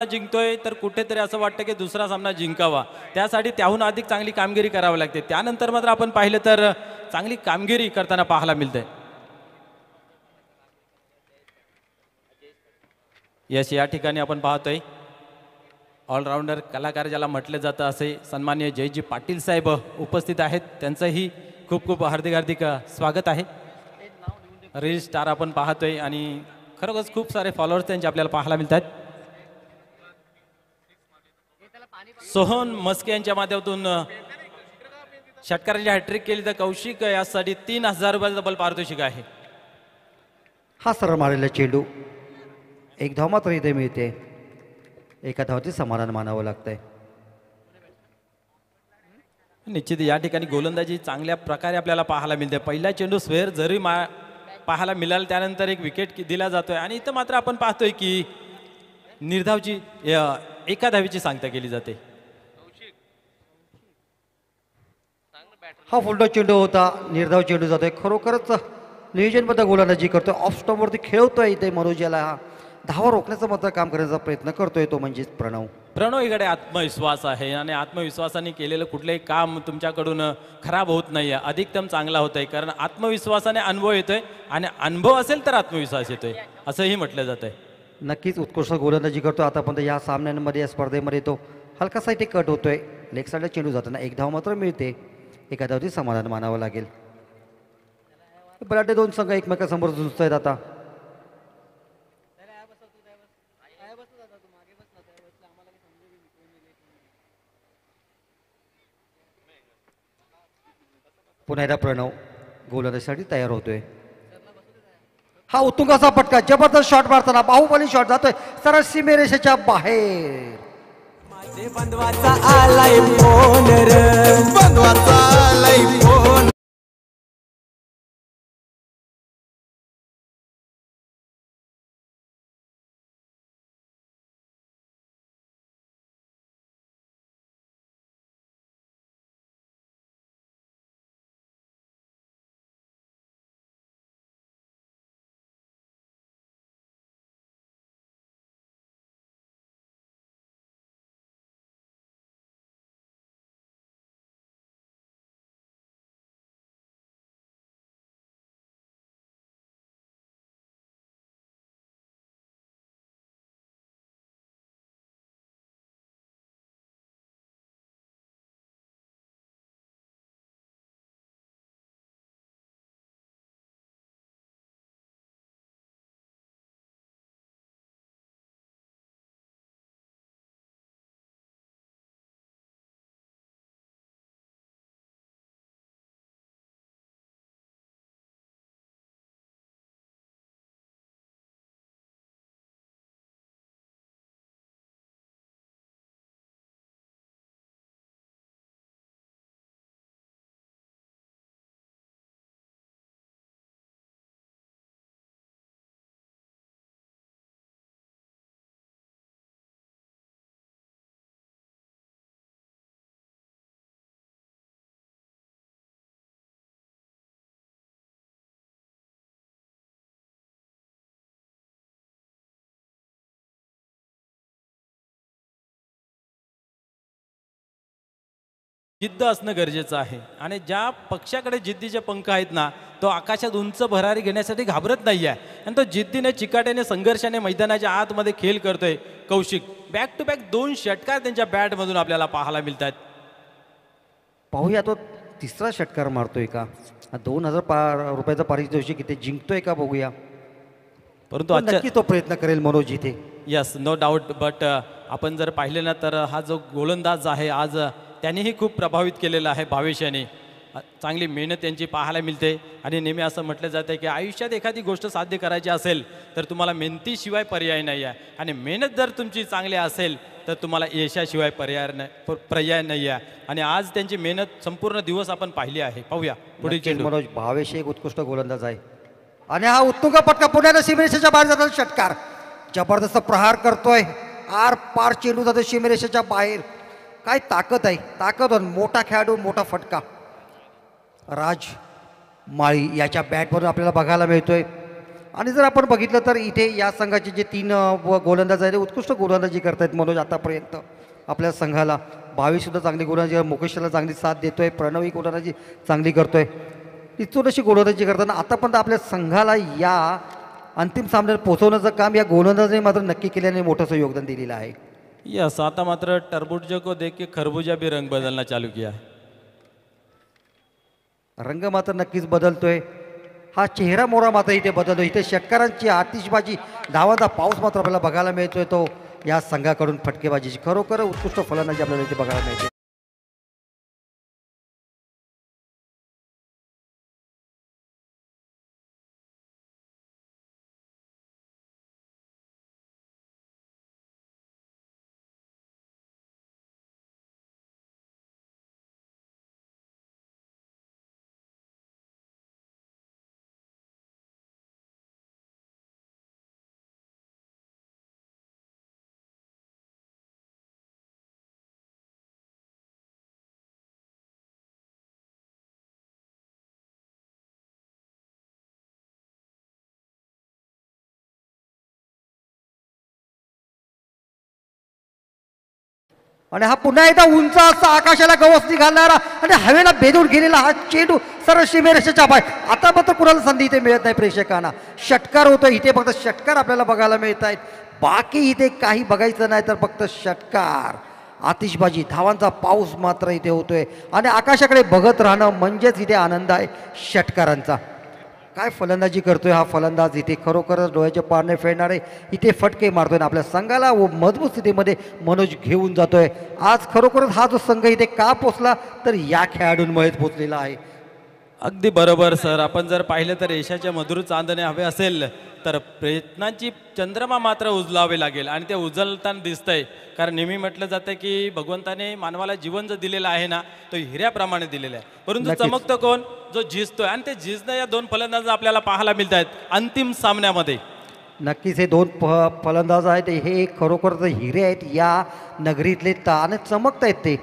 जिंकतोय तर कुठेतरी असं वाटतं की दुसरा सामना जिंकावा, त्यासाठी त्याहून अधिक चांगली कामगिरी करावी लागते. त्यानंतर मात्र आपण पाहिलं तर चांगली कामगिरी करताना पाहायला मिळते. यस, या ठिकाणी आपण पाहतोय ऑलराऊंडर कलाकार ज्याला म्हटलं जातं असे सन्माननीय जयजी पाटील साहेब उपस्थित आहेत. त्यांचंही खूप खूप हार्दिक स्वागत आहे. रील स्टार आपण पाहतोय आणि खरोखरच खूप सारे फॉलोअर्स त्यांचे आपल्याला पाहायला मिळतात. सोहन मस्के यांच्या माध्यमातून षटकाराची हॅट्रिक केली तर कौशिक यासाठी 3000 रुपयाचं डबल पारितोषिक आहे. हा सरळ मारलेला चेंडू एक धाव मात्र इथे मिळते. एका धावचे समाधान मानावं लागतंय. निश्चित या ठिकाणी गोलंदाजी चांगल्या प्रकारे आपल्याला पाहायला मिळते. पहिला चेंडू स्वेअर जरी पाहायला मिळाला त्यानंतर एक विकेट दिला जातोय आणि इथं मात्र आपण पाहतोय की निर्धावची एका धावीची सांगता केली जाते. हा फुलटॉस चेंडू होता, निर्धाव चेंडू जातोय. खरोखरच नियोजनबद्ध गोलंदाजी करतोय, ऑफ स्टॉपवरती खेळतोय. इथे मनोज याला हा धावा रोखण्याचं मात्र काम करण्याचा प्रयत्न करतोय तो म्हणजेच प्रणव इकडे आत्मविश्वास आहे आणि आत्मविश्वासाने केलेलं कुठलंही काम तुमच्याकडून खराब होत नाही आहे, अधिकतम चांगला होत आहे. कारण आत्मविश्वासाने अनुभव येतोय आणि अनुभव असेल तर आत्मविश्वास येतोय असंही म्हटलं जात आहे. नक्कीच उत्कृष्ट गोलंदाजी करतो. आतापर्यंत या सामन्यांमध्ये या स्पर्धेमध्ये तो हलकासा इथे कट होतोय. लेग साईडला चेंडू जाताना एक धाव मात्र मिळते. एका धावती समाधान मानावं लागेल. बलाढ्य दोन संघ एकमेकांसमोर झुंजत आहेत. आता पुन्हा एकदा प्रणव गोलंदाजीसाठी तयार होतोय. हा उत्तुंगाचा फटका, जबरदस्त शॉट मारताना बाहुबली शॉट जातोय सरळ सीमेरेषेच्या बाहेर. बंधवाचा आलाय फोन रे, बंधवाचा आलाय फोन. जिद्द असणं गरजेचं आहे आणि ज्या पक्षाकडे जिद्दीचे पंख आहेत ना, तो आकाशात उंच भरारी घेण्यासाठी घाबरत नाही आहे आणि तो जिद्दीने चिकाट्याने संघर्षाने मैदानाच्या आतमध्ये खेळ करतोय. कौशिक बॅक टू बॅक 2 षटकार त्यांच्या बॅटमधून आपल्याला पाहायला मिळतात. पाहूया तो तिसरा षटकार मारतोय का, 2000 रुपयाचा पारितोषिक इथे जिंकतोय का बघूया. परंतु नक्की तो प्रयत्न करेल मनोज इथे. Yes, no doubt. बट आपण जर पाहिले ना तर हा जो गोलंदाज आहे आज त्यांनीही खूप प्रभावित केलेला आहे. भावेश यांनी चांगली मेहनत त्यांची पाहायला मिळते आणि नेहमी असं म्हटलं जातं की आयुष्यात एखादी गोष्ट साध्य करायची असेल तर तुम्हाला मेहनतीशिवाय पर्याय नाही आहे आणि मेहनत जर तुमची चांगली असेल तर तुम्हाला यशाशिवाय पर्याय नाही आहे. आणि आज त्यांची मेहनत संपूर्ण दिवस आपण पाहिली आहे. पाहूया पुढील चेंडू. मनोज भावेश एक उत्कृष्ट गोलंदाज आहे आणि हा उत्तुंग पटका पुण्याला सीमेरेषेच्या बाहेर जाताना षटकार जबरदस्त प्रहार करतोय. आर पार चेंडू जातो सीमेरेषेच्या बाहेर. काय ताकद आहे, ताकद. मोठा खेळाडू, मोठा फटका. राज माळी याच्या बॅटवरून आपल्याला बघायला मिळतोय. आणि जर आपण बघितलं तर इथे या संघाचे जे 3 गोलंदाज आहेत ते उत्कृष्ट गोलंदाजी करतायत मनोज आतापर्यंत आपल्या संघाला. भावीसुद्धा चांगली गोलंदाजी, मुकेशला चांगली साथ देतोय, प्रणवही गोलंदाजी चांगली करतोय. इथून अशी गोलंदाजी करताना आतापर्यंत आपल्या संघाला या अंतिम सामन्यात पोहोचवण्याचं काम या गोलंदाजाने मात्र नक्की केल्याने मोठंसं योगदान दिलेलं आहे. यस, आता मात्र टरबूज को देख के खरबूजा भी रंग बदलना चालू किया है. रंग मात्र नक्कीच बदलतोय. हा चेहरा मोहरा मात्र इथे बदलतो. इथे षटकारांची आतिषबाजी, धावांचा पाऊस मात्र आपल्याला बघायला मिळतोय. तो या संघाकडून फटकेबाजीची खरोखर उत्कृष्ट फलंदाजी आपल्याला इथे बघायला मिळते. आणि हा पुन्हा एकदा उंच असा आकाशाला गवसणी घालणारा आणि हवेला भेदून गेलेला हा चेंडू सरळ सीमेरेषेच्या बाहेर. आता मात्र कुणाला संधी इथे मिळत नाही प्रेक्षकांना. षटकार होतो इथे, फक्त षटकार आपल्याला बघायला मिळत आहेत. बाकी इथे काही बघायचं नाही तर फक्त षटकार, आतिषबाजी, धावांचा पाऊस मात्र इथे होतोय. आणि आकाशाकडे बघत राहणं म्हणजेच इथे आनंद आहे षटकारांचा. काय फलंदाजी करतोय हा फलंदाज इथे, खरोखरच डोळ्याचे पारणे फेडणारे इथे फटके मारतोय. आपल्या संघाला व मजबूत स्थितीमध्ये मनोज घेऊन जातोय. आज खरोखरच हा जो संघ इथे का पोचला तर या खेळाडूंमुळेच पोचलेला आहे. अगदी बरोबर सर. आपण जर पाहिलं तर यशाच्या मधुर चांदणे हवे असेल तर प्रयत्नांची चंद्रमा मात्र उजलावे लागेल आणि ते उजलताना दिसतंय. कारण नेहमी म्हटलं जातं की भगवंताने मानवाला जीवन जर दिलेलं आहे ना तो हिऱ्याप्रमाणे दिलेलं आहे, परंतु नक्कीच. चमकतं कोण, जो झिजतोय. आणि ते झिजणं या 2 फलंदाज आपल्याला पाहायला मिळत आहेत अंतिम सामन्यामध्ये. नक्कीच हे 2 फलंदाज आहेत, हे खरोखरच हिरे आहेत या नगरीतले. आणि चमकत आहेत ते.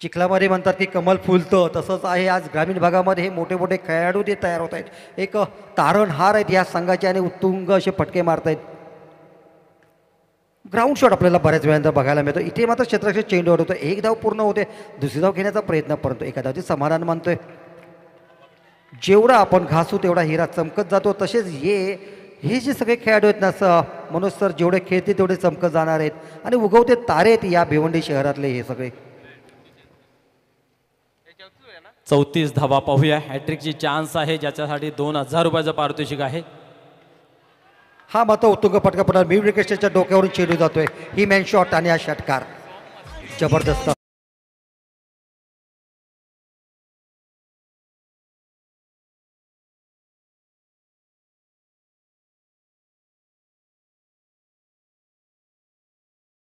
चिखलामध्ये म्हणतात की कमल फुलतं, तसंच आहे आज ग्रामीण भागामध्ये हे मोठे मोठे खेळाडू ते तयार होत आहेत. एक तारणहार आहेत या संघाचे आणि उत्तुंग असे फटके मारत आहेत. ग्राउंड शॉट आपल्याला बऱ्याच वेळानंतर बघायला मिळतो. इथे मात्र क्षेत्ररक्षक चेंडू होतो, 1 धाव पूर्ण होते, दुसरी धाव घेण्याचा प्रयत्न, परंतु एका धावचे समाधान मानतोय. जेवढा आपण घासू तेवढा हिरा चमकत जातो. तसेच हे जे सगळे खेळाडू आहेत ना मनोज सर, जेवढे खेळते तेवढे चमकत जाणार आहेत आणि उगवते तारे आहेत या भिवंडी शहरातले हे सगळे. 34 धावा पाहूया. हॅट्रिकची चान्स आहे ज्याच्यासाठी 2000 रुपयाचं पारितोषिक आहे. हा मात्र उत्तुंग फटका पडणार. मी विकेटच्या डोक्यावरून चेंडू जातोय. ही मॅन शॉट आणि हा षटकार जबरदस्त.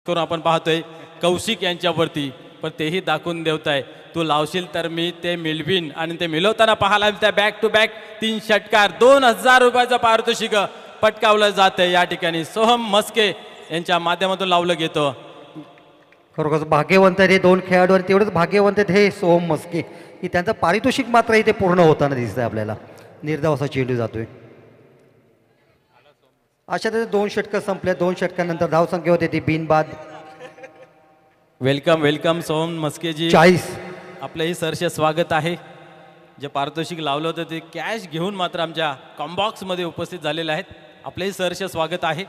करून आपण पाहतोय कौशिक यांच्यावरती, पण तेही दाखवून देवताय तू लावशील तर मी ते मिळवीन. आणि ते मिळवताना पाहायला त्या बॅक टू बॅक 3 षटकार 2000 रुपयाचं पारितोषिक पटकावलं जातं या ठिकाणी. सोहम मस्के यांच्या माध्यमातून लावलं घेतं. खरोखर भाग्यवंत आहेत हे 2 खेळाडू आणि तेवढेच भाग्यवंत आहेत हे सोहम मस्के की त्यांचं पारितोषिक मात्र इथे पूर्ण होताना दिसतंय आपल्याला. निर्धाव असा चेंडू जातोय. अशा तऱ्हे 2 षटकं संपल्या. 2 षटकानंतर धावसंख्या होते ती बिनबाद. वेलकम वेलकम सोहम मस्केजी, 40. आपलंही सरसे स्वागत आहे. जे पारितोषिक लावलं होतं ते कॅश घेऊन मात्र आमच्या कॉम्बॉक्समध्ये उपस्थित झालेले आहेत. आपलंही सरसे स्वागत आहे.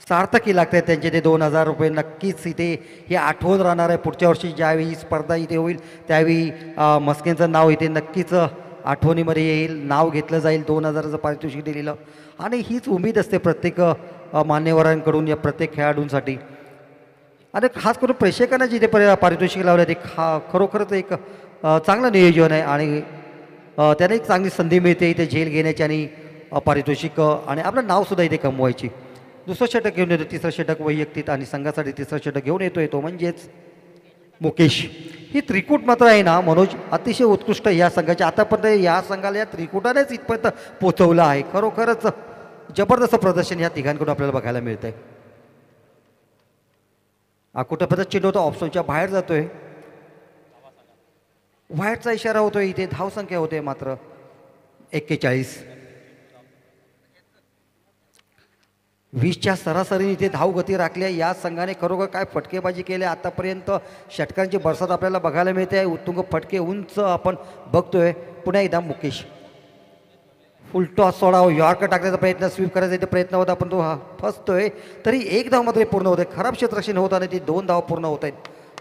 सार्थकी लागतात त्यांचे ते 2000 रुपये. नक्कीच इथे हे आठवण राहणार आहे. पुढच्या वर्षी ज्यावेळी ही स्पर्धा इथे होईल त्यावेळी मस्केंचं नाव इथे नक्कीच आठवणीमध्ये येईल, नाव घेतलं जाईल. 2000चं पारितोषिक दिलेलं आणि हीच उमेद असते प्रत्येक मान्यवरांकडून या प्रत्येक खेळाडूंसाठी. आणि खास करून प्रेक्षकांना जिथे पारितोषिक लावलं ते खरोखरच एक चांगलं नियोजन आहे. आणि त्यांना एक चांगली संधी मिळते इथे झेल घेण्याची आणि पारितोषिक आणि आपलं नावसुद्धा इथे कमवायची. 2रं षटक घेऊन येतो, 3रं षटक वैयक्तिक आणि संघासाठी 3रं षटक घेऊन येतो म्हणजेच मुकेश. ही त्रिकूट मात्र आहे ना मनोज अतिशय उत्कृष्ट या संघाच्या. आतापर्यंत या संघाला या त्रिकुटानेच इथपर्यंत पोचवलं आहे. खरोखरच जबरदस्त प्रदर्शन या तिघांकडून आपल्याला बघायला मिळतंय. कुठंपर्यंत चेंडू होता ऑप्शनच्या बाहेर जातोय. व्हाईटचा इशारा होतोय. इथे धावसंख्या होते मात्र 41. 20च्या सरासरी इथे धावगती राखल्या या संघाने खरोखर काय फटकेबाजी केली आतापर्यंत. षटकांची बरसात आपल्याला बघायला मिळते आहे. उत्तुंग फटके उंच आपण बघतोय. पुन्हा एकदा मुकेश फुलटॉस सोडावं, यॉर्क टाकण्याचा प्रयत्न, स्वीप करायचा प्रयत्न होता पण तो फसतोय. तरी एक धाव मात्र पूर्ण होते. खराब क्षेत्ररक्षण होताना ती 2 धाव पूर्ण होत आहेत.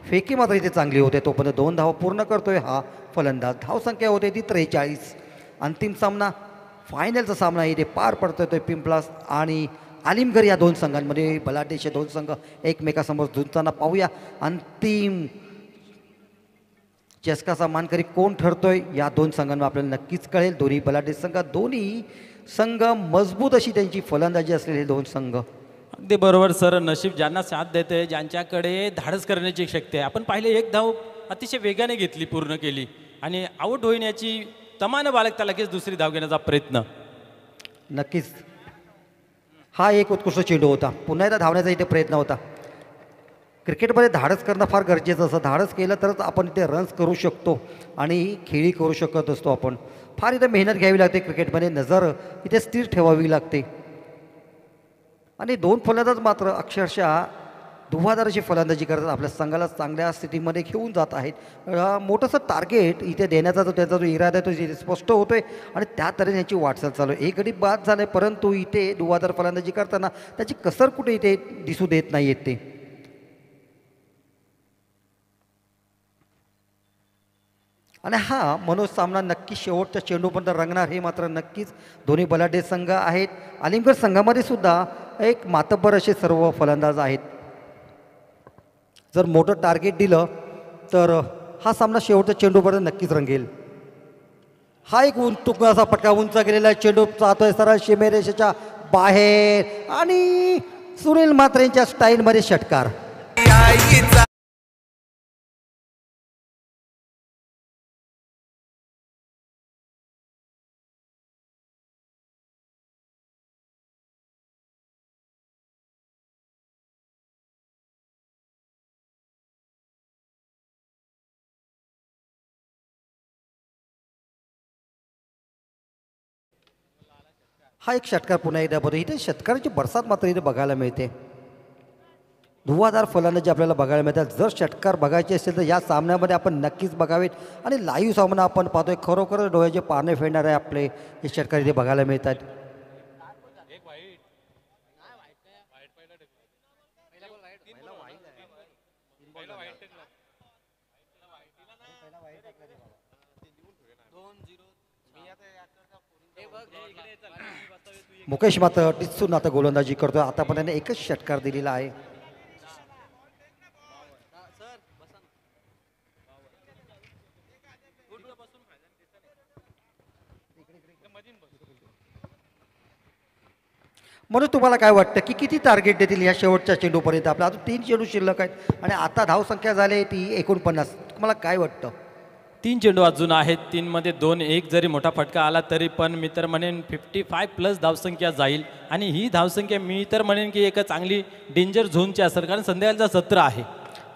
फेकी मात्र इथे चांगली होते. तोपर्यंत 2 धाव पूर्ण करतोय हा फलंदाज. धावसंख्या होते ती 43. अंतिम सामना, फायनलचा सामना इथे पार पडतोय. तो पिंपलास आणि आलिमगड या 2 संघांमध्ये. बलाढ्यचे 2 संघ एकमेकासमोर झुंजताना पाहूया. अंतिम चषकाचा मानकरी कोण ठरतोय या 2 संघांना आपल्याला नक्कीच कळेल. दोन्ही बलाढ्य संघ, दोन्ही संघ मजबूत अशी त्यांची फलंदाजी असलेले 2 संघ. अगदी बरोबर सर. नशीब ज्यांना साथ देते, ज्यांच्याकडे धाडस करण्याची शक्ती आहे. आपण पाहिले एक धाव अतिशय वेगाने घेतली, पूर्ण केली आणि आऊट होण्याची तमान बाळगता लगेच दुसरी धाव घेण्याचा प्रयत्न. नक्कीच हा एक उत्कृष्ट चेंडू होता. पुन्हा एकदा धावण्याचा इथे प्रयत्न होता. क्रिकेटमध्ये धाडस करणं फार गरजेचं असं. धाडस केलं तरच आपण इथे रन्स करू शकतो आणि खेळी करू शकत असतो आपण. फार इथे मेहनत घ्यावी लागते क्रिकेटमध्ये. नजर इथे स्थिर ठेवावी लागते. आणि 2 फलंदाज मात्र अक्षरशः धुव्वाधार अशी फलंदाजी करतात. आपल्या संघाला चांगल्या स्थितीमध्ये घेऊन जात आहेत. मोठंसं टार्गेट इथे देण्याचा त्यांचा जो इरादा आहे तो इथे स्पष्ट होतोय आणि त्या तऱ्हेने याची वाटचाल चालू आहे. एक गडी बाद झाले परंतु इथे धुव्वाधार फलंदाजी करताना त्याची कसर कुठे इथे दिसू देत नाही आहेत ते. आणि हा मनोज सामना नक्की शेवटच्या चेंडूपर्यंत रंगणार हे मात्र नक्कीच. दोन्ही बलाढ्य संघ आहेत. आलिमगड संघामध्ये सुद्धा एक मातब्बर असे सर्व फलंदाज आहेत. जर मोठं टार्गेट दिलं तर हा सामना शेवटच्या चेंडूपर्यंत नक्कीच रंगेल. हा एक तुकडाचा फटका उंच गेलेला चेंडू जातोय सरळ सीमेरेषेच्या बाहेर आणि सुनील म्हात्रेंच्या स्टाईलमध्ये षटकार. हा एक षटकार पुन्हा एकदा बघतो. इथे षटकाराची बरसात मात्र इथे बघायला मिळते. धुव्वाधार फलंदाजी आपल्याला बघायला मिळतात. जर षटकार बघायचे असेल तर या सामन्यामध्ये आपण नक्कीच बघावेत. आणि लाईव्ह सामना आपण पाहतोय. खरोखर डोळ्याचे पारणे फेडणारे आपले हे षटकार इथे बघायला मिळतात. मुकेश मात्र टिचून आता गोलंदाजी करतोय. आतापर्यंत एकच षटकार दिलेला आहे. म्हणून तुम्हाला काय वाटतं की किती टार्गेट देतील या शेवटच्या चेंडूपर्यंत? आपला अजून 3 चेंडू शिल्लक आहेत आणि आता धावसंख्या झाली ती 49. तुम्हाला काय वाटतं? 3 चेंडू अजून आहेत. 3 मध्ये 2-1 जरी मोठा फटका आला तरी पण मी तर म्हणेन 55+ धावसंख्या जाईल. आणि ही धावसंख्या मी तर म्हणेन की एक चांगली डेंजर झोनची असेल, कारण संध्याकाळचा सत्र आहे.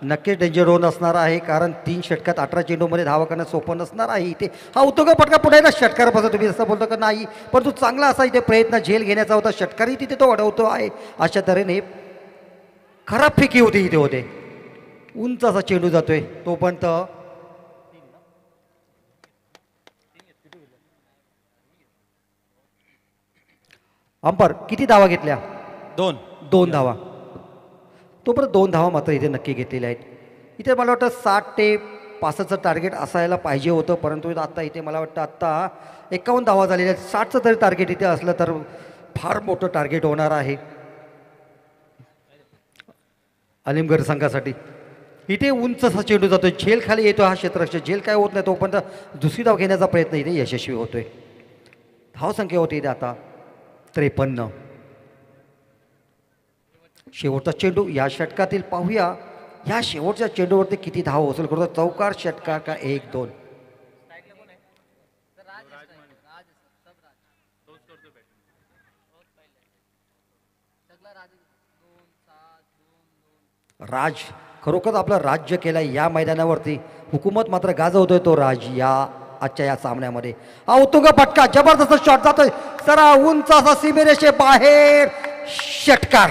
नक्कीच डेंजर झोन असणार आहे, कारण 3 षटकात 18 चेंडूमध्ये धावा करणं सोपं नसणार आहे. इथे हा उत्तुंग फटका पुन्हा एकदा षटकारापासून तुम्ही जसं बोलतो का नाही, परंतु चांगला असा इथे प्रयत्न झेल घेण्याचा होता. षटकारही तिथे तो अडवतो आहे. अशा तऱ्हेने खराब फेकी होती इथे होते. उंच असा चेंडू जातोय तोपर्यंत अंपर किती धावा घेतल्या? 2 धावा. तोपर्यंत 2 धावा मात्र इथे नक्की घेतलेल्या आहेत. इथे मला वाटतं 60 ते 65चं टार्गेट असायला पाहिजे होतं, परंतु आता इथे मला वाटतं आत्ता 51 धावा झालेल्या आहेत. 60चं जरी टार्गेट इथे असलं तर फार मोठं टार्गेट होणार आहे आलिमगड संघासाठी. इथे उंच असा चेंडू जातोय, झेल खाली येतो हा क्षेत्ररक्षक. झेल काय होत नाही तोपर्यंत दुसरी धाव घेण्याचा प्रयत्न इथे यशस्वी होतोय. धावसंख्या होती इथे आता 53. शेवटचा चेंडू या षटकातील पाहूया. या शेवटच्या चेंडूवरती किती धाव वसूल करतो? चौकार षटकार का 1-2? राज खरोखर आपलं राज्य केलं या मैदानावरती. हुकूमत मात्र गाजवतोय तो राज या आजच्या या सामन्यामध्ये. हा उत्तुंग फटका, जबरदस्त शॉट जातोय जरा उंच असा सीमेरेषे बाहेर, षटकार.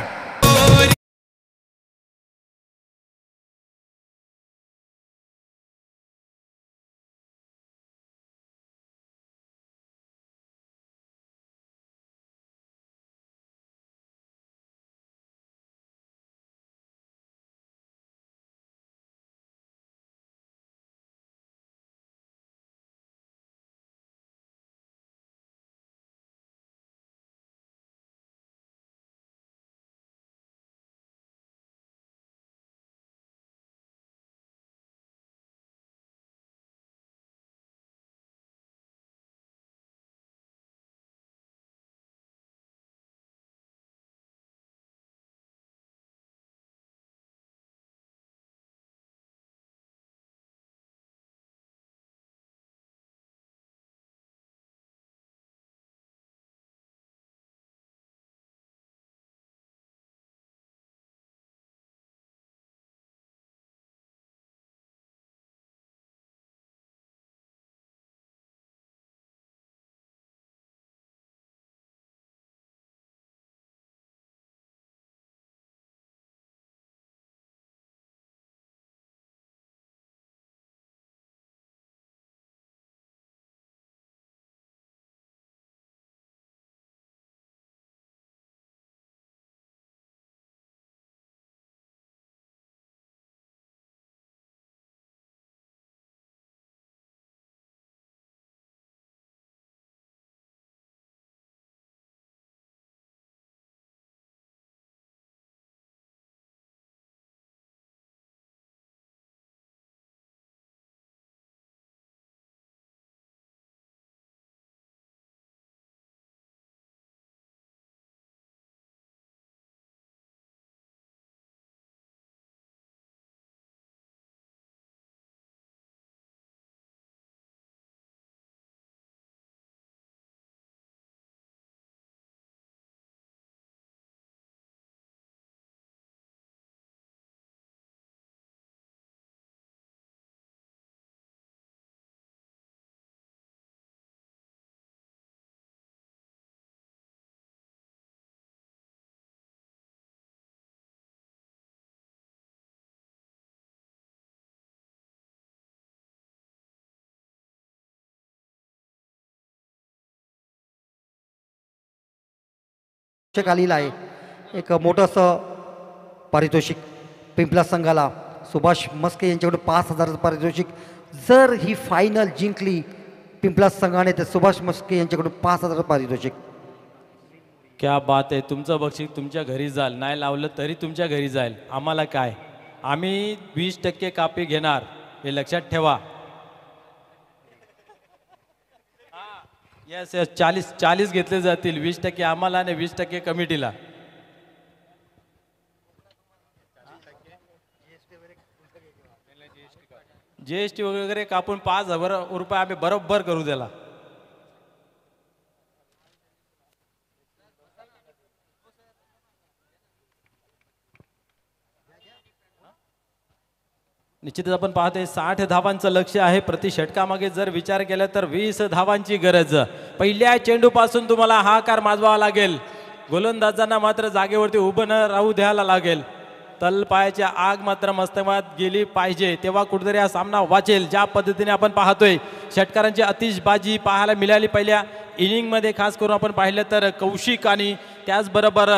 आलेला आहे एक मोठंसं पारितोषिक पिंपला संघाला. सुभाष मस्के यांच्याकडून 5,000 पारितोषिक. जर ही फायनल जिंकली पिंपला संघाने तर सुभाष मस्के यांच्याकडून 5,000 पारितोषिक. क्या बात आहे. तुमचं बक्षीस तुमच्या घरी जाल, नाही लावलं तरी तुमच्या घरी जाईल. आम्हाला काय, आम्ही 20% कापी घेणार हे लक्षात ठेवा. येस येस 40 घेतले जातील. 20% आम्हाला आणि 20% कमिटीला. GST वगैरे कापून 5,000 रुपये आम्ही बरोबर करू द्याला. निश्चितच आपण पाहतोय 60 धावांचं लक्ष आहे प्रति षटकामागे. जर विचार केला तर 20 धावांची गरज. पहिल्या चेंडूपासून तुम्हाला हाकार माजवावा लागेल. गोलंदाजांना मात्र जागेवरती उभं न राहू द्यायला लागेल. तलपायाची आग मात्र मस्तकात गेली पाहिजे, तेव्हा कुठेतरी हा सामना वाचेल. ज्या पद्धतीने आपण पाहतोय षटकारांची आतिषबाजी पाहायला मिळाली पहिल्या इनिंगमध्ये. खास करून आपण पाहिलं तर कौशिक आणि त्याचबरोबर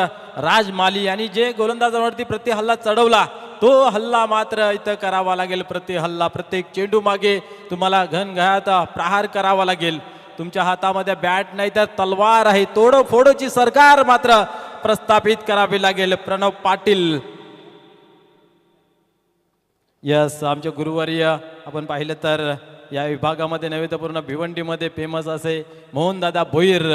राज माली यांनी जे गोलंदाजावरती प्रति हल्ला चढवला तो हल्ला मात्र इथं करावा लागेल. प्रति हल्ला प्रत्येक चेंडू मागे तुम्हाला घनघात प्रहार करावा लागेल. तुमच्या हातामध्ये बॅट नाही तर तलवार आहे. तोडफोडची सरकार मात्र प्रस्थापित करावी लागेल. प्रणव पाटील यस आमचे गुरुवर्य. आपण पाहिलं तर या विभागामध्ये नव्हे तर पूर्ण भिवंडीमध्ये फेमस असे मोहनदादा भोईर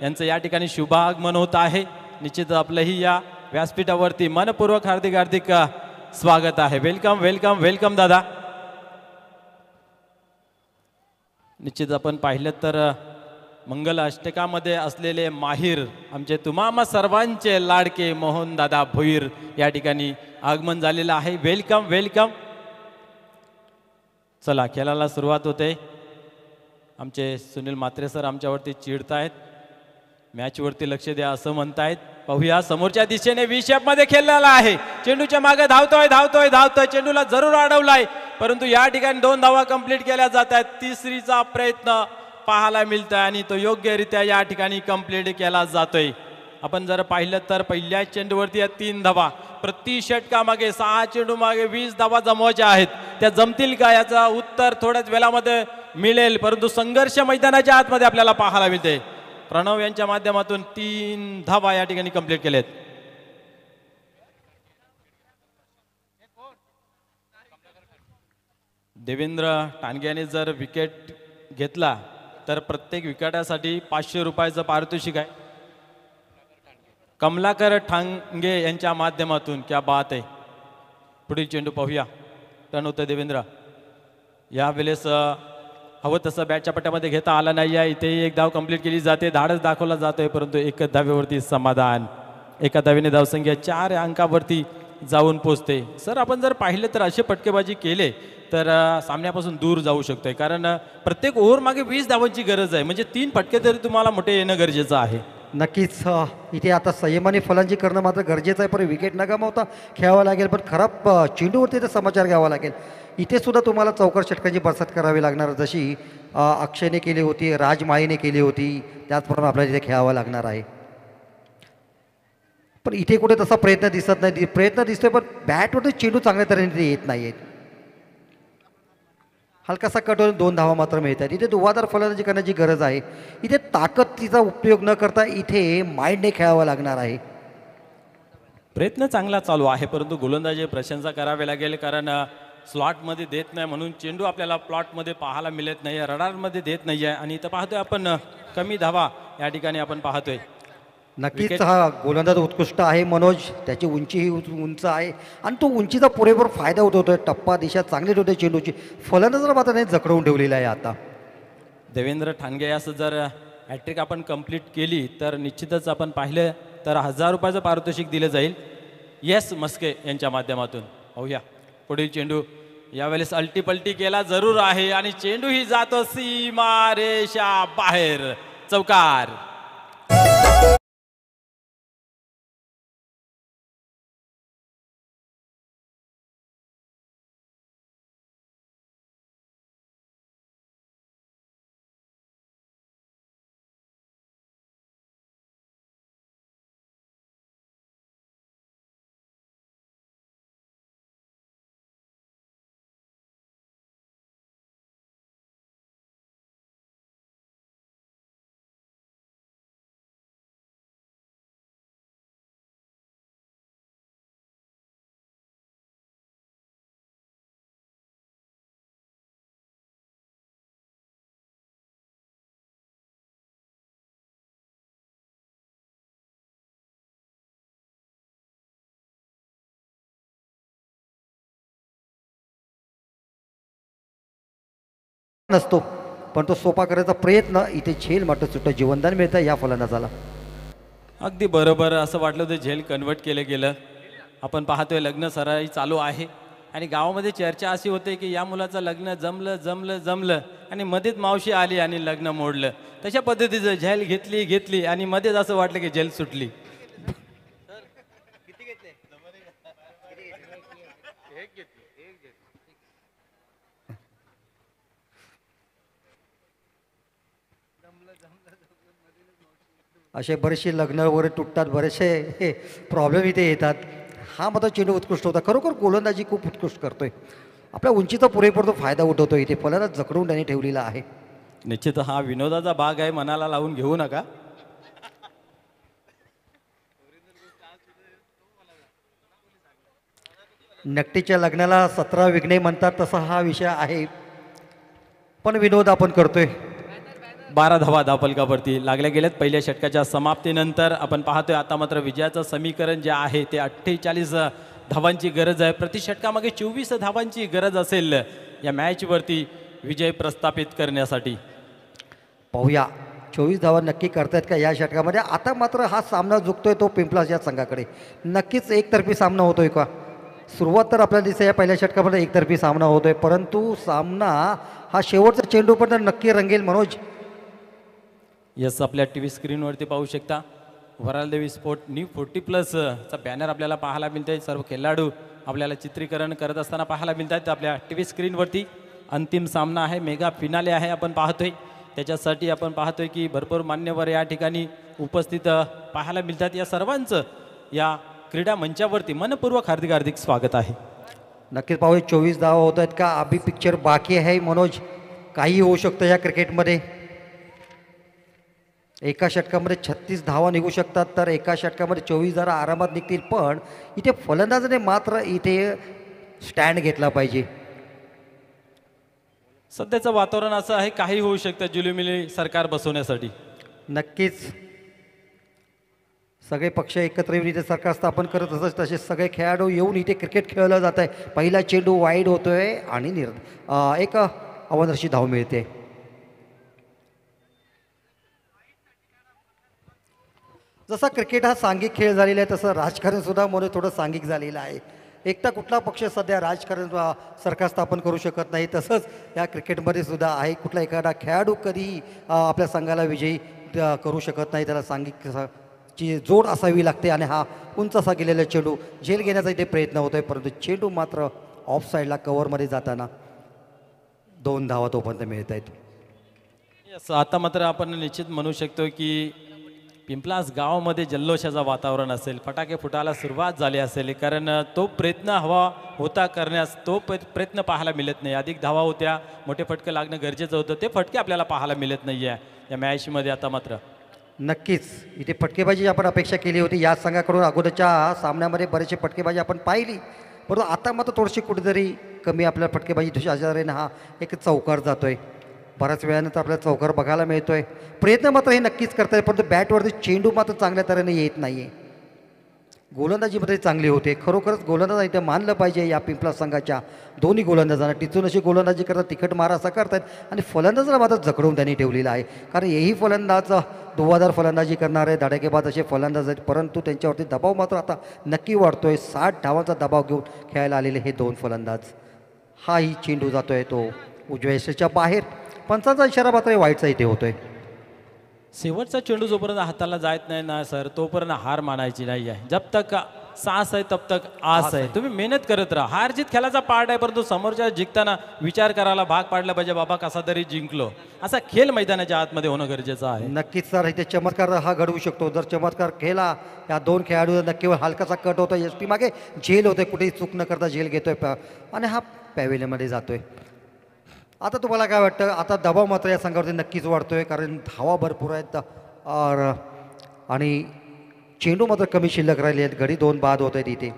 यांचं या ठिकाणी शुभागमन होत आहे. निश्चित आपलंही या व्यासपीठावरती मनपूर्वक हार्दिक हार्दिक स्वागत आहे. वेलकम वेलकम वेलकम दादा. निश्चित आपण पाहिलं तर मंगल अष्टकामध्ये असलेले माहीर आमचे तुम्हा सर्वांचे लाडके मोहनदादा भोईर या ठिकाणी आगमन झालेलं आहे. Welcome welcome. चला खेळाला सुरुवात होते. आमचे सुनील म्हात्रे सर आमच्यावरती चिडतायत, मॅचवरती लक्ष द्या असं म्हणतायत. पाहूया समोरच्या दिशेने व्ही शेपमध्ये खेळलेला आहे, चेंडूच्या मागे धावतोय धावतोय धावतोय, चेंडूला जरूर अडवलाय, परंतु या ठिकाणी 2 धावा कंप्लीट केल्या जात आहेत. तिसरीचा प्रयत्न पाहायला मिळतोय आणि तो योग्यरित्या या ठिकाणी कंप्लीट केला जातोय. आपण जर पाहिलं तर पहिल्या चेंडूवरती 3 धावा, प्रति षटकामागे 6 चेंडू मागे 20 धावा जमवायच्या आहेत. त्या जमतील का याचं उत्तर थोड्याच वेळामध्ये मिळेल, परंतु संघर्ष मैदानाच्या आतमध्ये आपल्याला पाहायला मिळते. प्रणव यांच्या माध्यमातून 3 धावा या ठिकाणी कंप्लीट केलेत. देवेंद्र टांगे यांनी जर विकेट घेतला तर प्रत्येक विकेटासाठी 500 रुपयाचं पारितोषिक आहे. कमलाकर ठांगे यांच्या माध्यमातून क्या बात आहे. पुढील चेंडू पाहूया, टर्न होतं देवेंद्र. यावेळेस हवं तसं बॅटच्या पट्ट्यामध्ये घेता आला नाही आहे. इथे एक धाव कंप्लीट केली जाते, धाडच दाखवला जातोय, परंतु एकच धावेवरती समाधान. एका धावेने धावसंख्या 4 अंकावरती जाऊन पोचते. सर आपण जर पाहिलं तर असे फटकेबाजी केले तर सामन्यापासून दूर जाऊ शकतोय, कारण प्रत्येक ओव्हर मागे 20 धावांची गरज आहे, म्हणजे 3 फटके तरी तुम्हाला मोठे येणं गरजेचं आहे. नक्कीच इथे आता संयमाने फलंदाजी करणं मात्र गरजेचं आहे, पण विकेट न गमावता खेळावं लागेल, पण खराब चेंडूवरती तर समाचार घ्यावा लागेल. इथे सुद्धा तुम्हाला चौकार षटकांची बरसात करावी लागणार, जशी अक्षयने केली होती, राजमाळीने केली होती, त्याचप्रमाणे आपल्याला इथे खेळावं लागणार आहे. पण इथे कुठे तसा प्रयत्न दिसत नाही. प्रयत्न दिसतोय पण बॅटवरती चेंडू चांगल्या तऱ्हेने येत नाही आहेत. हलकासा कट होऊन 2 धावा मात्र मिळतात. इथे दुवादार फलंदाजी करण्याची गरज आहे. इथे ताकदीचा उपयोग न करता इथे माइंडने खेळावं लागणार आहे. प्रयत्न चांगला चालू आहे, परंतु गोलंदाजी प्रशंसा करावी लागेल, कारण स्लॉटमध्ये देत नाही म्हणून चेंडू आपल्याला प्लॉटमध्ये पाहायला मिळत नाही आहे, रडारमध्ये देत नाही आहे. आणि इथं पाहतोय आपण कमी धावा या ठिकाणी आपण पाहतोय. नक्कीच हा गोलंदाज उत्कृष्ट आहे मनोज, त्याची उंची ही उंच आहे आणि तो उंचीचा पुरेपूर फायदा होतोय. टप्पा दिशा चांगली होते चेंडूची, फलंदाजाला मात्र नाही जखडवून ठेवलेला आहे. आता देवेंद्र ठाणगे असं जर हॅट्रिक आपण कंप्लीट केली तर निश्चितच आपण पाहिलं तर 1000 रुपयाचं पारितोषिक दिलं जाईल. यस मस्के यांच्या माध्यमातून. पाहूया पुढील चेंडू. यावेळेस अल्टीपल्टी केला जरूर आहे आणि चेंडू ही जातो सीमारेषा बाहेर, चौकार. नसतो पण तो सोपा करायचा प्रयत्न, इथे झेल मात्र सुट्ट जीवनदान मिळतं या फलंदाजाला. अगदी बरोबर, असं वाटलं होतं झेल कन्वर्ट केलं गेलं. आपण पाहतोय लग्न सराई चालू आहे आणि गावामध्ये चर्चा अशी होते की या मुलाचं लग्न जमलं जमलं जमलं आणि मध्येच मावशी आली आणि लग्न मोडलं. तशा पद्धतीचं झेल घेतली आणि मध्येच असं वाटलं की झेल सुटली. असे बरेचसे लग्न वगैरे तुटतात, बरेचसे प्रॉब्लेम इथे येतात. हा मात्र चेंडू उत्कृष्ट होता, खरोखर गोलंदाजी खूप उत्कृष्ट करतोय. आपल्या उंचीचा पुरेपूर तो फायदा उठवतो. इथे फलंदाज जखडून त्याने ठेवलेला आहे. निश्चित हा विनोदाचा भाग आहे, मनाला लावून घेऊ नका. नकटीच्या लग्नाला 17 विघ्ने म्हणतात, तसा हा विषय आहे. पण विनोद आपण करतोय. 12 धावा धावफलकावरती लागल्या गेल्यात पहिल्या षटकाच्या समाप्तीनंतर. आपण पाहतोय आता मात्र विजयाचं समीकरण जे आहे ते 48 धावांची गरज आहे. प्रति षटकामागे 24 धावांची गरज असेल या मॅचवरती विजय प्रस्थापित करण्यासाठी. पाहूया 24 धावा नक्की करतायत का या षटकामध्ये. आता मात्र हा सामना झुकतोय तो पिंपलास या संघाकडे. नक्कीच एकतर्फी सामना होतोय का. सुरुवात तर आपल्याला दिसते या पहिल्या षटकामध्ये एकतर्फी सामना होतोय, परंतु सामना हा शेवटचा चेंडू पण नक्की रंगेल. मनोज, यस, आपल्या टी व्ही स्क्रीनवरती पाहू शकता वरालदेवी स्पोर्ट न्यू 40+ चा बॅनर आपल्याला पाहायला मिळतंय. सर्व खेळाडू आपल्याला चित्रीकरण करत असताना पाहायला मिळतात आपल्या टी व्ही स्क्रीनवरती. अंतिम सामना आहे, मेगा फिनाले आहे आपण पाहतोय. त्याच्यासाठी आपण पाहतोय की भरपूर मान्यवर या ठिकाणी उपस्थित पाहायला मिळतात. या सर्वांचं या क्रीडा मंचावरती मनपूर्वक हार्दिक हार्दिक स्वागत आहे. नक्कीच पाहूया 24 धावा होत आहेत का? अभि पिक्चर बाकी आहे. मनोज, काही होऊ शकतं या क्रिकेटमध्ये. एका षटकामध्ये 36 धावा निघू शकतात, तर एका षटकामध्ये 24 धावा आरामात निघतील. पण इथे फलंदाजाने मात्र इथे स्टँड घेतला पाहिजे. सध्याचं वातावरण असं आहे, काही होऊ शकतं जुलुमिली सरकार बसवण्यासाठी. नक्कीच सगळे पक्ष एकत्र येऊन इथे सरकार स्थापन करत असत, तसे सगळे खेळाडू येऊन इथे क्रिकेट खेळलं जात आहे. पहिला चेंडू वाईड होतोय आणि एक अवनर्शी धाव मिळते. जसा क्रिकेट हा सांघिक खेळ झालेला आहे, तसं राजकारण सुद्धा म्हणून थोडं सांघिक झालेलं आहे. एकटा कुठला पक्ष सध्या राजकारण सरकार स्थापन करू शकत नाही, तसंच या क्रिकेटमध्ये सुद्धा आहे. कुठला एखादा खेळाडू कधीही आपल्या संघाला विजयी करू शकत नाही. त्याला सांघिक ची जोड असावी लागते. आणि हा उंच असा गेलेला चेंडू झेल घेण्याचा इथे प्रयत्न होतोय, परंतु चेंडू मात्र ऑफ साईडला कव्हरमध्ये जाताना 2 धावा तोपर्यंत मिळत आहेत. यस, आता मात्र आपण निश्चित म्हणू शकतो की पिंपलास गावामध्ये जल्लोषाचं वातावरण असेल, फटाके फुटायला सुरुवात झाली असेल. कारण तो प्रयत्न हवा होता करण्यास, तो प्रयत्न पाहायला मिळत नाही. अधिक धावा होत्या, मोठे फटके लागणं गरजेचं होतं, ते फटके आपल्याला पाहायला मिळत नाही आहे या मॅचमध्ये. आता मात्र नक्कीच इथे फटकेबाजी आपण अपेक्षा केली होती या संघाकडून. अगोदरच्या सामन्यामध्ये बरेचसे फटकेबाजी आपण पाहिली, परंतु आता मात्र थोडीशी कुठेतरी कमी आपल्याला फटकेबाजी दुसऱ्या आजाराने हा एक चौकार जातोय. बऱ्याच वेळानंतर आपल्याला चौकार बघायला मिळतोय. प्रयत्न मात्र हे नक्कीच करताय, परंतु बॅटवरती चेंडू मात्र चांगल्या तऱ्हेने येत नाही आहे. गोलंदाजीमध्ये चांगली होते. खरोखरच गोलंदाज इथे मानलं पाहिजे या पिंपला संघाच्या दोन्ही गोलंदाजांना. टिचून अशी गोलंदाजी करतात, तिखट मारा असा करतात, आणि फलंदाजाला मात्र जखडून त्यांनी ठेवलेला आहे. कारण हेही फलंदाज दुवादार फलंदाजी करणारे धडाकेबाज असे फलंदाज आहेत, परंतु त्यांच्यावरती दबाव मात्र आता नक्की वाढतोय. 60 धावांचा दबाव घेऊन खेळायला आलेले हे 2 फलंदाज. हाही चेंडू जातोय तो उजव्या यशाच्या बाहेर. पंचांचा इशारा मात्र वाईटचा इथे होतोय. शेवटचा चेंडू जोपर्यंत हाताला जात नाही ना सर, तोपर्यंत हार मानायची नाही आहे. जब तक सास आहे तब तक आस आहे. तुम्ही मेहनत करत राहा. हार जीत खेळाचा पार्ट आहे, परंतु समोरच्या जिंकताना विचार करायला भाग पाडला पाहिजे, बाबा कसा तरी जिंकलो. असा खेळ मैदानाच्या आतमध्ये होणं गरजेचं आहे. नक्कीच सर, इथे चमत्कार हा घडवू शकतो. जर चमत्कार केला या 2 खेळाडू, नक्की हलकासा कट होतोय, एस टी मागे झेल होतोय, कुठेही चूक न करता झेल घेतोय आणि हा पॅव्हेलियनमध्ये जातोय. आता तुम्हाला काय वाटतं? आता दबाव मात्र या संघावरती नक्कीच वाढतोय, कारण धावा भरपूर आहेत आणि चेंडू मात्र कमी शिल्लक राहिले आहेत. घडी 2 बाद होत आहेत. इथे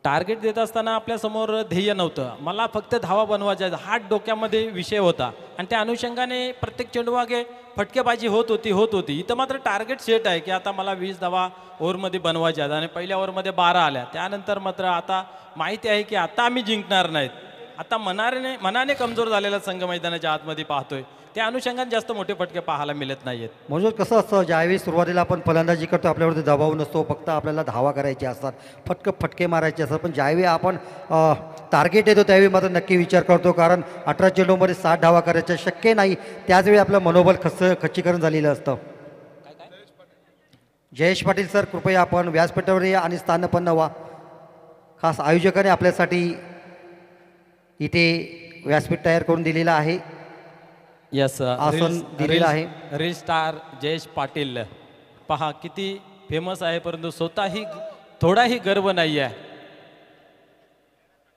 टार्गेट देत असताना आपल्यासमोर ध्येय नव्हतं, मला फक्त धावा बनवायच्या, हा डोक्यामध्ये विषय होता. आणि त्या अनुषंगाने प्रत्येक चेंडूमागे फटकेबाजी होत होती. इथं मात्र टार्गेट सेट आहे की आता मला 20 धावा ओव्हरमध्ये बनवायच्या आहेत, आणि पहिल्या ओव्हरमध्ये 12 आल्या. त्यानंतर मात्र आता माहिती आहे की आता आम्ही जिंकणार नाहीत. आता मनाने कमजोर झालेला संघ मैदानाच्या आतमध्ये पाहतोय, त्या अनुषंगाने जास्त मोठे फटके पाहायला मिळत नाहीयेत. म्हणजे कसं असतं, ज्यावेळी सुरुवातीला आपण फलंदाजी करतो आपल्यावरती दबाव नसतो, फक्त आपल्याला धावा करायचे असतात, फटके मारायचे असतात. पण ज्यावेळी आपण टार्गेट येतो त्यावेळी मात्र नक्की विचार करतो, कारण 18 चेंडूमध्ये 60 धावा करायच्या शक्य नाही. त्याचवेळी आपलं मनोबल खच्चीकरण झालेलं असतं. जयेश पाटील सर, कृपया आपण व्यासपीठावर या आणि स्थानपन्न व्हा. खास आयोजकाने आपल्यासाठी इथे व्यासपीठ तयार करून दिलेलं आहे. यस, आसन दिलेलं आहे. रील स्टार जयेश पाटील पहा किती फेमस आहे, परंतु स्वतःही थोडाही गर्व नाही आहे.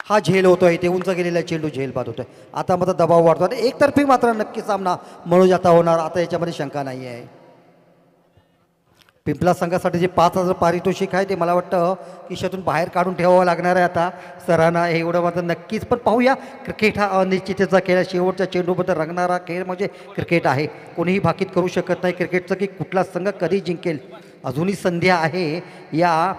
हा झेल होतोय, ते उंच गेलेला चेंडू झेल बाद होतोय. आता मात्र दबाव वाढतो आणि एकतर्फी मात्र नक्की सामना मनोज आता होणार, आता याच्यामध्ये शंका नाही आहे. पिंपला संघासाठी जे 5,000 पारितोषिक आहे ते मला वाटतं खिशातून बाहेर काढून ठेवावं लागणार आहे आता सरांना, हे एवढं मात्र नक्कीच. पण पाहूया, क्रिकेट हा अनिश्चिततेचा खेळ, शेवटच्या चेंडूबद्दल रंगणारा खेळ म्हणजे क्रिकेट आहे. कोणीही भाकीत करू शकत नाही क्रिकेटचं की कुठला संघ कधी जिंकेल. अजूनही संधी आहे या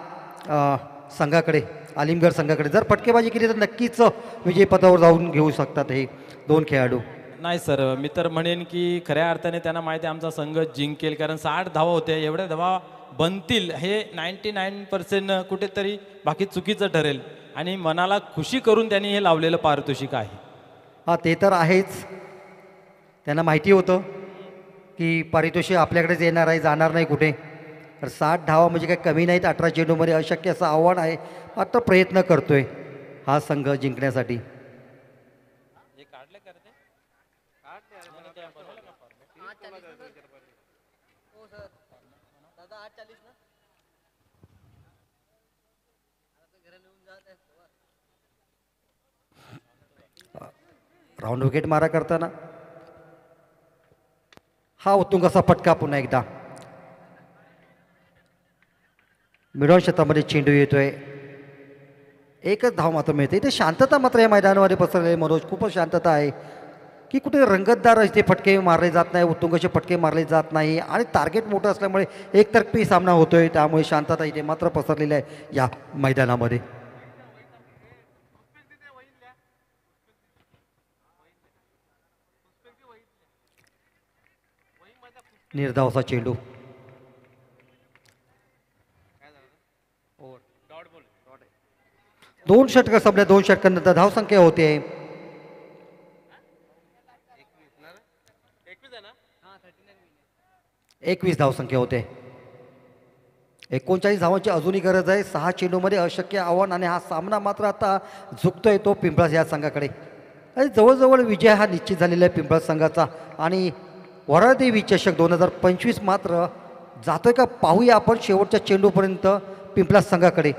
संघाकडे, आलिमगड संघाकडे. जर फटकेबाजी केली तर नक्कीच विजयपथावर जाऊन घेऊ शकतात हे 2 खेळाडू. नाही सर, मी तर म्हणेन की खऱ्या अर्थाने त्यांना माहिती आहे आमचा संघ जिंकेल, कारण 60 धावा होत्या, एवढ्या धावा बनतील हे 99% कुठेतरी बाकी चुकीचं ठरेल. आणि मनाला खुशी करून त्यांनी हे लावलेलं पारितोषिक आहे. हा ते तर आहेच. त्यांना माहिती होतं की पारितोषिक आपल्याकडेच येणार आहे, जाणार नाही कुठे. तर 60 धावा म्हणजे काही कमी नाहीत. 18 चेंडूमध्ये अशक्य असं आव्हान आहे. मात्र प्रयत्न करतोय हा संघ जिंकण्यासाठी. राऊंड विकेट मारा करताना हा उत्तुंग असा फटका पुन्हा एकदा मिडॉन क्षेत्रामध्ये चेंडू येतोय. एकच धाव मात्र मिळते. इथे शांतता मात्र या मैदानामध्ये पसरलेली मनोज, खूपच शांतता आहे की कुठे रंगतदार इथे फटके मारले जात नाही, उत्तुंगाचे फटके मारले जात नाही आणि टार्गेट मोठं असल्यामुळे एकतर्फी सामना होतोय. त्यामुळे शांतता इथे मात्र पसरलेली आहे या मैदानामध्ये. निर्धावचा चेंडू दोन षटकं संपल्या. 2 षटकांनंतर धावसंख्या होते 21 धावसंख्या होते. 39 धावांची अजूनही गरज आहे. 6 चेंडूमध्ये अशक्य आव्हान आणि हा सामना मात्र आता झुकतोय तो पिंपळास या संघाकडे. आणि जवळजवळ विजय हा निश्चित झालेला आहे पिंपळास संघाचा. आणि वरादेवी चषक 2025 मात्र जातोय का पाहूया आपण शेवटच्या चेंडूपर्यंत पिंपळास संघाकडे.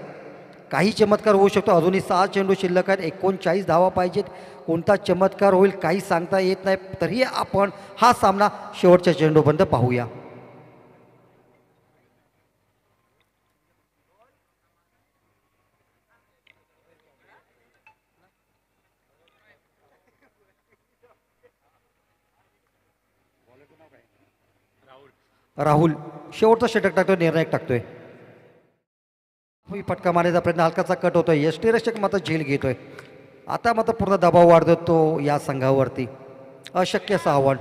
काही चमत्कार होऊ शकतो. अजूनही 6 चेंडू शिल्लक आहेत. 39 धावा पाहिजेत. कोणता चमत्कार होईल काही सांगता येत नाही. तरी आपण हा सामना शेवटच्या चेंडूपर्यंत पाहूया. राहुल शेवटचा षटक टाकतोय, निर्णायक टाकतोय. फटका मारण्याचा प्रयत्न हलकाचा कट होतोय. यष्टीरक्षक मात्र झेल घेतोय. आता मात्र पूर्ण दबाव वाढतो तो या संघावरती. अशक्य असं आव्हान.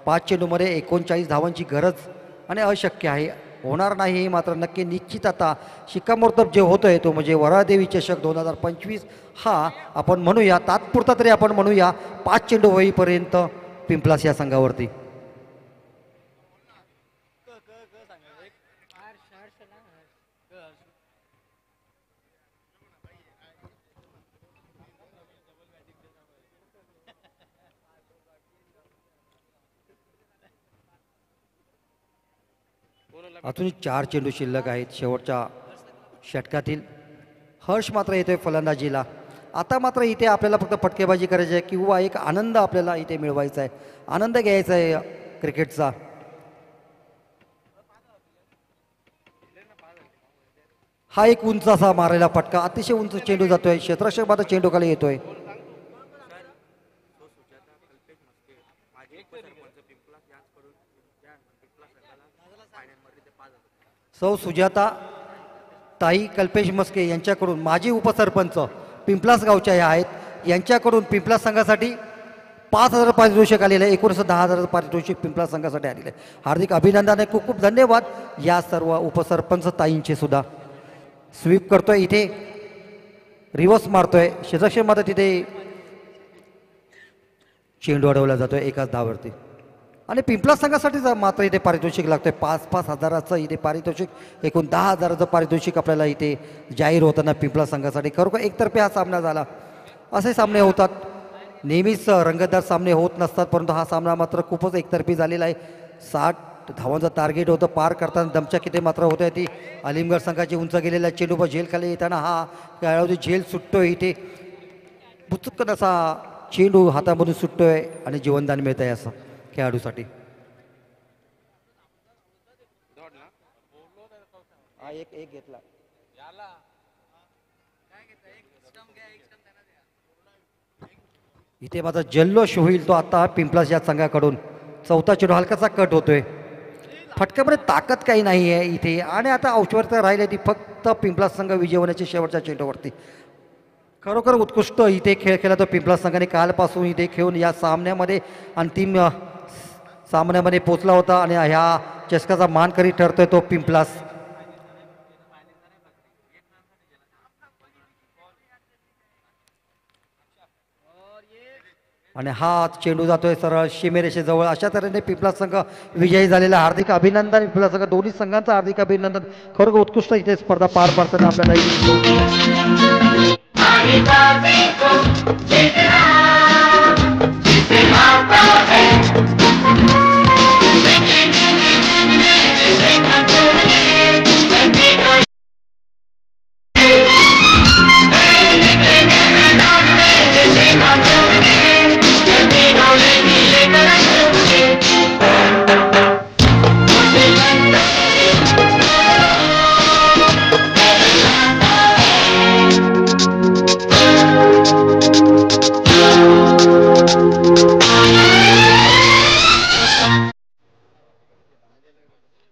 5 चेंडूमध्ये 39 धावांची गरज आणि अशक्य आहे. होणार नाही हे मात्र नक्की निश्चित. आता शिक्कामोर्तब जे होतोय तो म्हणजे वरादेवी चषक 2025 हा आपण म्हणूया तात्पुरता तरी आपण म्हणूया 5 चेंडू होईपर्यंत पिंपलास या संघावरती. अजूनही 4 चेंडू शिल्लक आहेत शेवटच्या षटकातील. हर्ष मात्र येतोय फलंदाजीला. आता मात्र इथे आपल्याला फक्त फटकेबाजी करायची आहे किंवा एक आनंद आपल्याला इथे मिळवायचा आहे, आनंद घ्यायचा आहे क्रिकेटचा. हा एक उंच असा मारायला फटका, अतिशय उंच चेंडू जातोय. क्षेत्ररक्षक मात्र चेंडू खाली येतोय. सौ सुजाता ताई कल्पेश मस्के यांच्याकडून माजी उपसरपंच पिंपलास गावच्या या आहेत. यांच्याकडून पिंपलास संघासाठी 5,000 पारितोषिक आलेलं आहे. एकूण 10,000 पारितोषिक पिंपलास संघासाठी आलेलं आहे. हार्दिक अभिनंदन आहे. खूप खूप धन्यवाद या सर्व उपसरपंच ताईंचे सुद्धा. स्वीप करतोय इथे, रिव्हर्स मारतोय. क्षेत्ररक्षक मात्र तिथे चेंडू अडवला जातोय एकाच धाववरती. आणि पिंपलास संघासाठी मात्र इथे पारितोषिक लागतोय 5-5 हजाराचं इथे पारितोषिक. एकूण 10,000चं पारितोषिक आपल्याला इथे जाहीर होताना पिंपलास संघासाठी. खरोखर एकतर्फी हा सामना झाला. असे सामने होतात, नेहमीच रंगतदार सामने होत नसतात, परंतु हा सामना मात्र खूपच एकतर्फी झालेला आहे. 60 धावांचं टार्गेट होतं. पार करताना दमछाक इथे मात्र होतोय. ती अलिमगड संघाची उंच गेलेल्या चेंडूवर झेल खाली येताना हा खेळाडू झेल सुटतोय. इथे बुचकन असा चेंडू हातामधून सुटतोय आणि जीवनदान मिळत आहे असं खेळाडूसाठी. एक घेतला इथे मात्र जल्लोष होईल तो आता पिंपलास या संघाकडून. चौथा चेंडू हलकाचा कट होतोय. फटक्यामध्ये ताकद काही नाही आहे इथे. आणि आता औषधता राहिली ती फक्त पिंपलास संघ विजय होण्याच्या शेवटच्या चेंडूवरती. खरोखर उत्कृष्ट इथे खेळ केला तो पिंपलास संघाने. कालपासून इथे खेळून या सामन्यामध्ये अंतिम सामन्यामध्ये पोचला होता आणि ह्या चषकाचा मानकरी ठरतोय तो पिंपलास. आणि हा चेंडू जातोय सरळ सीमेरेषेजवळ. अशा तऱ्हेने पिपला संघ विजयी झालेला. हार्दिक अभिनंदन पिपला संघ, दोन्ही संघांचं हार्दिक अभिनंदन. खरोखर उत्कृष्ट इथे स्पर्धा पार पडताना आपल्याला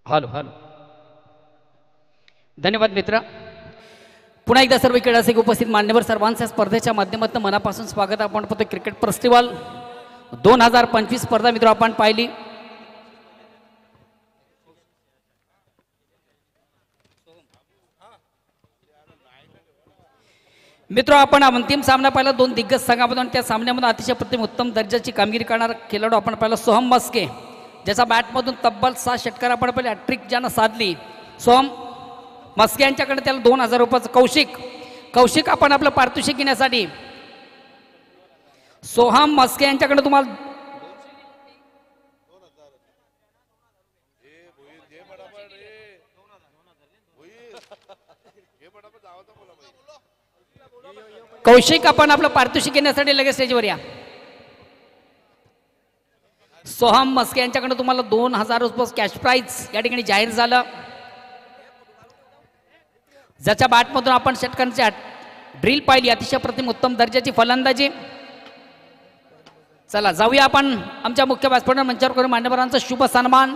हॅलो हॅलो. धन्यवाद मित्र. पुन्हा एकदा सर्व क्रीडासाठी उपस्थित मान्यवर सर्वांच्या स्पर्धेच्या माध्यमातून मनापासून स्वागत. आपण पाहतो क्रिकेट फेस्टिवल 2025 स्पर्धा मित्र आपण पाहिली. मित्र आपण अंतिम सामना पाहिला दोन दिग्गज संघामधून. त्या सामन्यामध्ये अतिशय प्रतिम उत्तम दर्जाची कामगिरी करणारा खेळाडू आपण पाहिला सोहम मस्के, ज्याचा बॅटमधून तब्बल 6 षटकार आपण पहिले हॅट्रिक ज्यानं साधली. सोहम मस्के यांच्याकडे त्याला 2000 रुपयाचं कौशिक आपण आपलं पारितोषिक घेण्यासाठी सोहम मस्के यांच्याकडे तुम्हाला कौशिक आपण आपलं पारितोषिक घेण्यासाठी लगेच स्टेजवर या. सोहम मस्के यांच्याकडे तुम्हाला 2000 रुपये कॅश प्राइज या ठिकाणी जाहीर झालं. ज्याच्या बॅटमधून आपण षटकांची ड्रिल पाहिली, अतिशय प्रतिम उत्तम दर्जाची फलंदाजी. चला जाऊया आपण आमच्या मुख्य व्यासपीठावर मंचावर करून मान्यवरांचा शुभ सन्मान.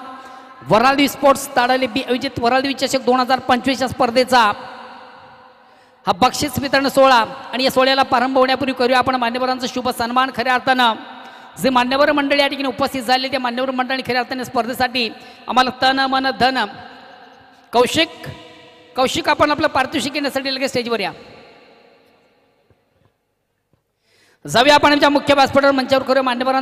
वराळी स्पोर्ट्स ताडाले बी आयोजित वराळी चषक 2025 स्पर्धेचा हा बक्षीस वितरण सोहळा. आणि या सोहळ्याला प्रारंभ होण्यापूर्वी करूया आपण मान्यवरांचा शुभ सन्मान. खऱ्या अर्थानं जे मान्यवर मंडळी या ठिकाणी उपस्थित झाले त्या मान्यवर मंडळी खऱ्या अर्थाने स्पर्धेसाठी आम्हाला तन मन धन. कौशिक आपण आपलं पारितोषिक घेण्यासाठी लगेच स्टेजवर या. जाऊया आपण आमच्या मुख्य व्यासपीठावर मंचावर करूया मान्यवरांचा